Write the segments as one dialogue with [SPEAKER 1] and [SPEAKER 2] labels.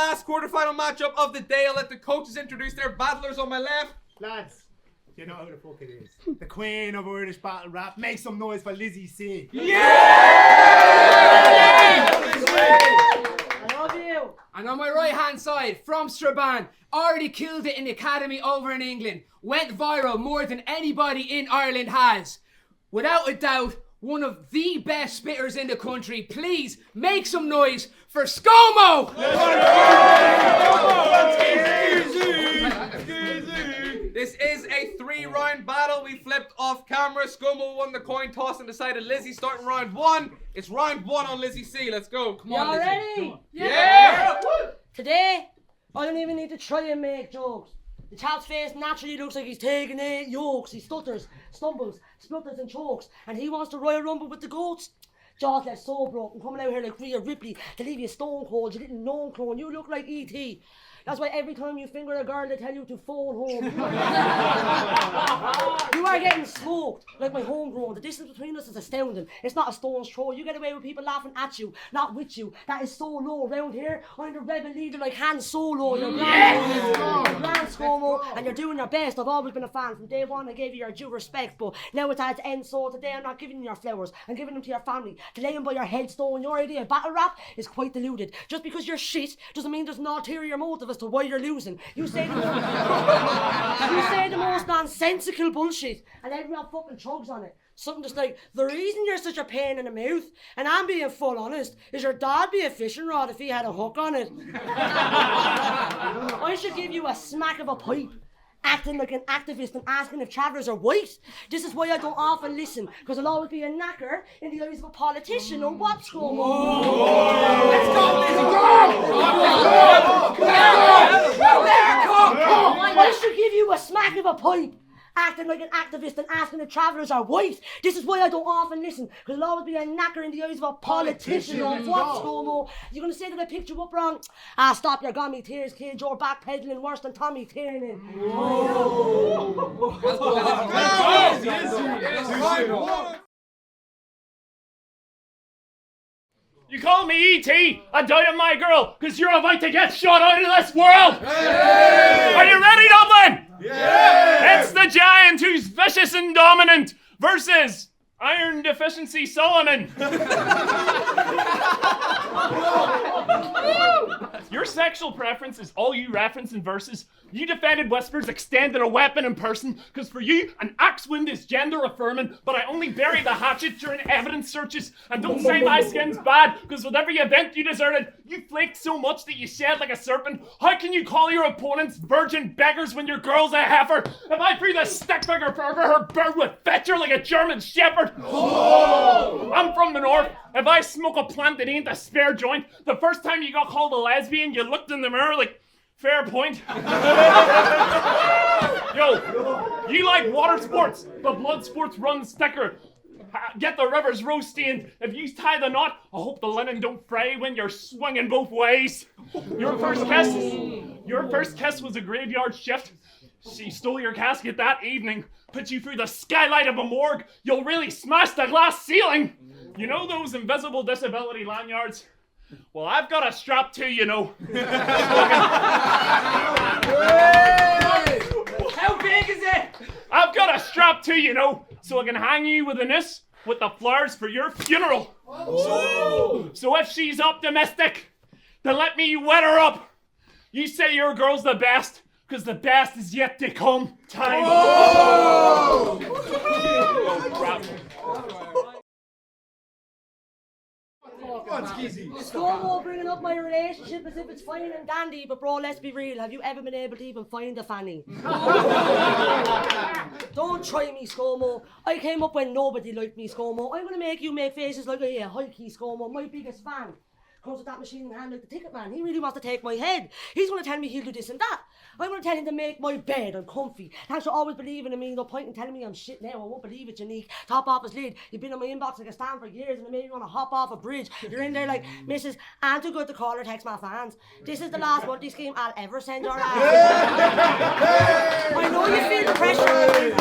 [SPEAKER 1] last quarterfinal matchup of the day. I'll let the coaches introduce their battlers on my left.
[SPEAKER 2] Lads, you know who the fuck it is. The queen of Irish battle rap. Make some noise for Lizzy C.
[SPEAKER 3] Yeah!
[SPEAKER 4] I love you.
[SPEAKER 3] And on my right hand side, from Strabane, already killed it in the academy over in England. Went viral more than anybody in Ireland has. Without a doubt, one of the best spitters in the country. Please make some noise for Scomo!
[SPEAKER 1] This is a 3-round battle. We flipped off camera. Scomo won the coin toss and decided Lizzy starting round 1. It's round 1 on Lizzy C. Let's go. Come on,
[SPEAKER 4] Y'all
[SPEAKER 1] Lizzy.
[SPEAKER 4] ready?
[SPEAKER 1] Yeah!
[SPEAKER 4] Today, I don't even need to try and make jokes. The chap's face naturally looks like he's taking 8 yokes. He stutters, stumbles, splutters and chokes. And he wants to Royal Rumble with the goats. Jaws left so broken, coming out here like Rhea Ripley to leave you stone cold. You didn't know clone. You look like E.T. That's why every time you finger a girl, they tell you to phone home. You are getting smoked like my homegrown. The distance between us is astounding. It's not a stone's throw. You get away with people laughing at you, not with you. That is so low. Around here, I'm the rebel leader like Han Solo. You're grand Scomo, and you're doing your best. I've always been a fan. From day one, I gave you your due respect, but now it's at its end. So today, I'm not giving you your flowers. I'm giving them to your family. To lay them by your headstone. Your idea of battle rap is quite deluded. Just because you're shit doesn't mean there's an ulterior motive as to why you're losing. You say the most nonsensical bullshit, and everyone fucking Troubz on it. Something just like, the reason you're such a pain in the mouth, and I'm being full honest, is your dad be a fishing rod if he had a hook on it. I should give you a smack of a pipe, acting like an activist and asking if travellers are white. This is why I don't often listen, because I'll always be a knacker in the eyes of a politician. Or what, Scomo?
[SPEAKER 3] Let's go, Lizzy,
[SPEAKER 4] I should give you a smack of a pipe, acting like an activist and asking if travellers are white. This is why I don't often listen, because I'll always be a knacker in the eyes of a politician. Or what, Scomo? You're going to say that I picked you up wrong? Ah, stop your gummy tears, kid. You're backpedaling worse than Tommy Tiernan.
[SPEAKER 5] You call me E.T. I died of my girl, because you're about to get shot out of this world! Hey! Are you ready, Dublin? Yeah! It's the giant who's vicious and dominant versus Iron Deficiency Solomon. Your sexual preference is all you reference in verses. You defended Whispers extended a weapon in person, because for you, an axe wound is gender affirming, but I only bury the hatchet during evidence searches. And don't say my skin's bad, because with every event you deserted, you flaked so much that you shed like a serpent. How can you call your opponents virgin beggars when your girl's a heifer? If I breathe a stick figure further, her bird would fetch her like a German shepherd. Oh! I'm from the north. If I smoke a plant that ain't a spare joint, the first time you got called a lesbian, you looked in the mirror like, fair point. Yo, you like water sports, but blood sports run sticker. Get the rivers rose-stained. If you tie the knot, I hope the linen don't fray when you're swinging both ways. Your first kiss was a graveyard shift. She stole your casket that evening, put you through the skylight of a morgue. You'll really smash the glass ceiling. You know those invisible disability lanyards? Well, I've got a strap too, you know.
[SPEAKER 3] How big is it?
[SPEAKER 5] I've got a strap too, you know, so I can hang you with a noose with the flowers for your funeral. So if she's optimistic, then let me wet her up. You say your girl's the best, because the best is yet to come. Time.
[SPEAKER 4] Scomo bringing up my relationship as if it's fine and dandy, but bro, let's be real. Have you ever been able to even find a fanny? Don't try me, Scomo. I came up when nobody liked me, Scomo. I'm gonna make you make faces like a hikey, Scomo. My biggest fan comes with that machine in hand like the ticket man. He really wants to take my head. He's gonna tell me he'll do this and that. I'm going to tell him to make my bed. I'm comfy. Thanks for always believing in me. No point in telling me I'm shit now. I won't believe it, Unique. Top off his lid. You've been on my inbox like a stand for years and it made me want to hop off a bridge. You're in there like, Mrs. I'm too good to call or text my fans. This is the last monthly scheme I'll ever send your ass. I know you feel the pressure.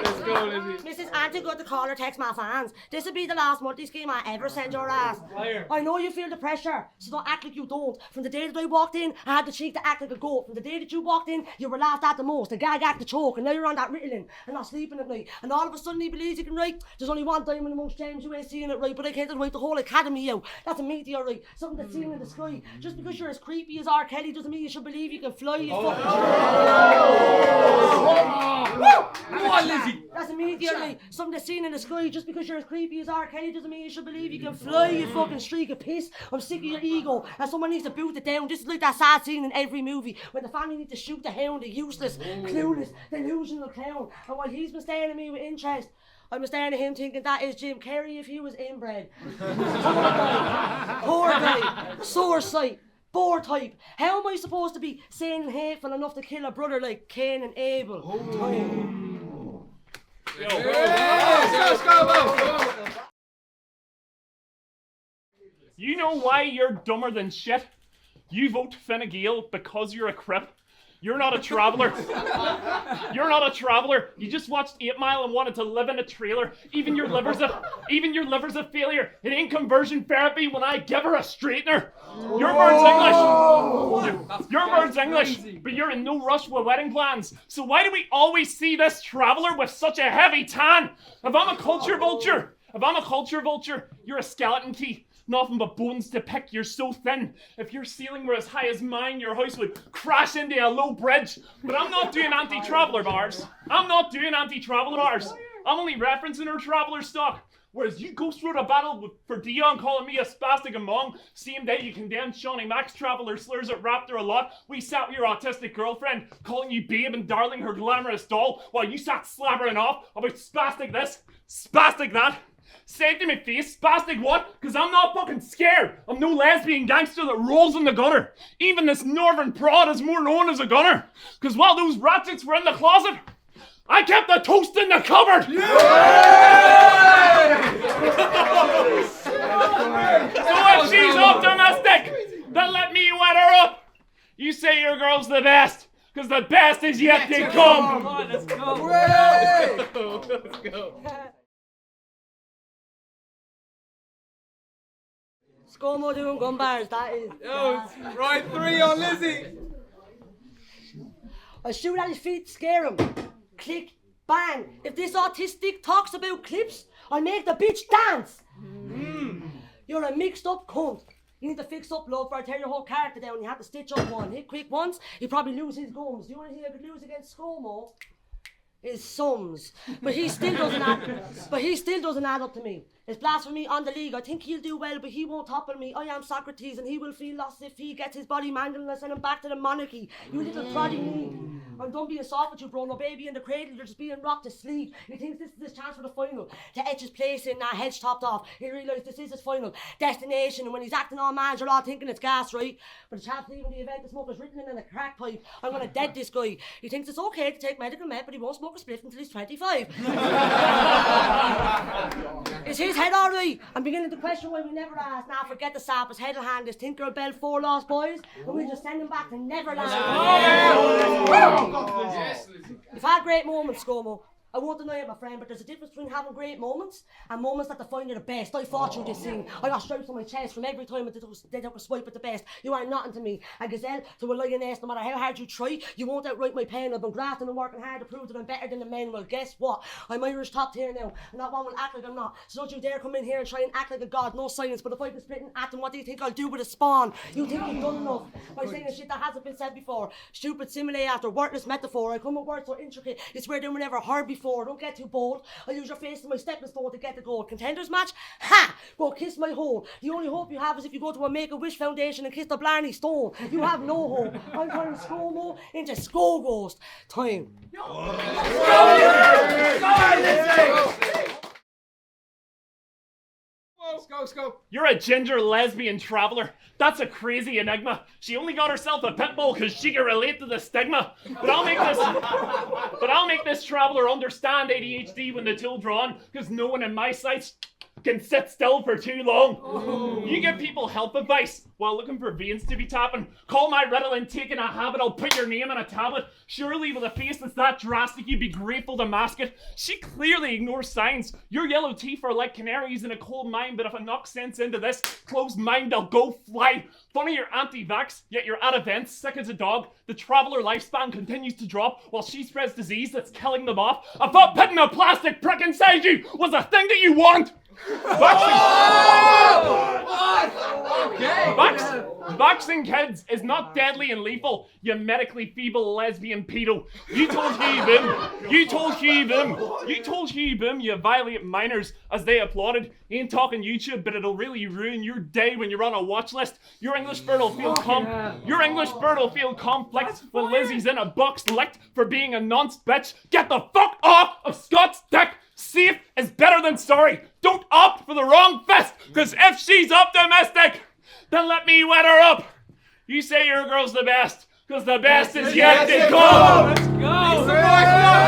[SPEAKER 1] Let's go, Lizzy.
[SPEAKER 4] Mrs. I'm too good to call or text my fans. This will be the last monthly scheme I ever send your ass. I know you feel the pressure, so don't act like you don't. From the day that I walked in, I had the cheek to act like a goat. From the day that you walked in, you were laughed at the most, the gag act, the choke, and now you're on that Ritalin and not sleeping at night. And all of a sudden he believes he can write. There's only one diamond amongst James, you ain't seeing it right, but I can't write the whole academy out. That's a meteorite, something that's seen in the sky. Just because you're as creepy as R. Kelly doesn't mean you should believe you can fly, you fucking
[SPEAKER 1] Come on, Lizzy.
[SPEAKER 4] That's a meteorite, something that's seen in the sky. Just because you're as creepy as R. Kelly doesn't mean you should believe you can fly, you fucking streak of piss. I'm sick of your ego, and someone needs to boot it down. This is like that sad scene in every movie when the family need to shoot the hound, the useless, clueless, delusional clown. And while he's been staring at me with interest, I'm staring at him thinking that is Jim Carrey if he was inbred. Poor guy, sore sight, bore type. How am I supposed to be sane and hateful enough to kill a brother like Cain and Abel?
[SPEAKER 1] Let's go.
[SPEAKER 5] You know why you're dumber than shit? You vote Fine Gael because you're a Crip. You're not a traveller. You're not a traveller. You just watched 8 Mile and wanted to live in a trailer. Even your liver's a failure. It ain't conversion therapy when I give her a straightener. Your bird's English. Your bird's English, but you're in no rush with wedding plans. So why do we always see this traveller with such a heavy tan? If I'm a culture vulture, you're a skeleton key. Nothing but bones to pick, you're so thin. If your ceiling were as high as mine, your house would crash into a low bridge. But I'm not doing anti-traveller bars. I'm only referencing her traveller stock. Whereas you go through the battle for Dion calling me a spastic and mong, same day you condemned Shawnee Max traveller slurs at Raptor a lot, we sat with your autistic girlfriend calling you babe and darling her glamorous doll, while you sat slabbering off about spastic this, spastic that. Say it to my face, spastic what? Cause I'm not fucking scared. I'm no lesbian gangster that rolls in the gutter. Even this northern prod is more known as a gunner. Cause while those ratchets were in the closet, I kept the toast in the cupboard. So if she's optimistic, then let me wet her up. You say your girl's the best, cause the best is yet to come.
[SPEAKER 1] Come on, let's go. Let's go.
[SPEAKER 4] Scomo doing gun bars, that is.
[SPEAKER 1] Yo, it's right 3 on Lizzy.
[SPEAKER 4] I shoot at his feet, scare him. Click, bang. If this autistic talks about clips, I'll make the bitch dance. You're a mixed up cunt. You need to fix up, love, or I tear your whole character down. You have to stitch up one. Hit quick once, he'd probably lose his gums. The only thing I could lose against Scomo is sums. But he still doesn't add up to me. It's blasphemy on the league. I think he'll do well, but he won't topple me. I am Socrates, and he will feel lost if he gets his body mangled and I send him back to the monarchy. You little proddy me. I'm done being soft with you, bro. No baby in the cradle, you're just being rocked to sleep. He thinks this is his chance for the final, to etch his place in, hedge topped off. He realised this is his final destination, and when he's acting all mad, you're all thinking it's gas, right? But the chap's leaving the event, the smoke is written in a crack pipe. I'm gonna dead this guy. He thinks it's okay to take medical med, but he won't smoke a spliff until he's 25. Is his head alright? I'm beginning to question why we never asked. Now forget the sap, his head will hand this Tinker Bell 4 lost boys, and we'll just send him back to Neverland. You've had great moments, Scomo. I won't deny it, my friend, but there's a difference between having great moments and moments that define you the best. I fought you this scene. I got stripes on my chest from every time they took a swipe at the best. You are nothing to me. A gazelle to a lioness. No matter how hard you try, you won't outright my pain. I've been grafting and working hard to prove that I'm better than the men. Well, guess what? I'm Irish top tier now, and that one will act like I'm not. So don't you dare come in here and try and act like a god. No silence, but if I can spit and act, what do you think I'll do with a spawn? You think you've done enough by saying shit that hasn't been said before. Stupid simile after worthless metaphor. I come with words so intricate, it's where they were never heard before. Don't get too bold. I use your face as my stepping stone to get the goal. Contenders match? Ha! Go kiss my hole. The only hope you have is if you go to a Make-A-Wish Foundation and kiss the Blarney Stone. You have no hope. I'm turning Scomo into Skull Ghost. Time.
[SPEAKER 1] Let's go,
[SPEAKER 3] Sco.
[SPEAKER 5] You're a ginger lesbian traveler. That's a crazy enigma. She only got herself a pit bull because she can relate to the stigma. But I'll make this traveler understand ADHD when the tool drawn, because no one in my sights can sit still for too long. You give people health advice while looking for veins to be tapping. Call my Ritalin taking a habit, I'll put your name on a tablet. Surely with a face that's that drastic, you'd be grateful to mask it. She clearly ignores signs. Your yellow teeth are like canaries in a cold mine, but if I knock sense into this closed mind, they'll go fly. Funny you're anti-vax, yet you're at events, sick as a dog. The traveler lifespan continues to drop while she spreads disease that's killing them off. I thought putting a plastic prick inside you was a thing that you want. Vaxing kids is not deadly and lethal, you medically feeble lesbian pedo. You told Huey Boom you violate minors as they applauded. Ain't talking YouTube, but it'll really ruin your day when you're on a watch list. Your English bird will feel conflict when Lizzie's in a box licked for being a nonce bitch. Get the fuck off of Scott's dick! Safe is better than sorry. Don't opt for the wrong fist, because if she's optimistic, then let me wet her up. You say your girl's the best, because the best is yet to come.
[SPEAKER 3] Let's go.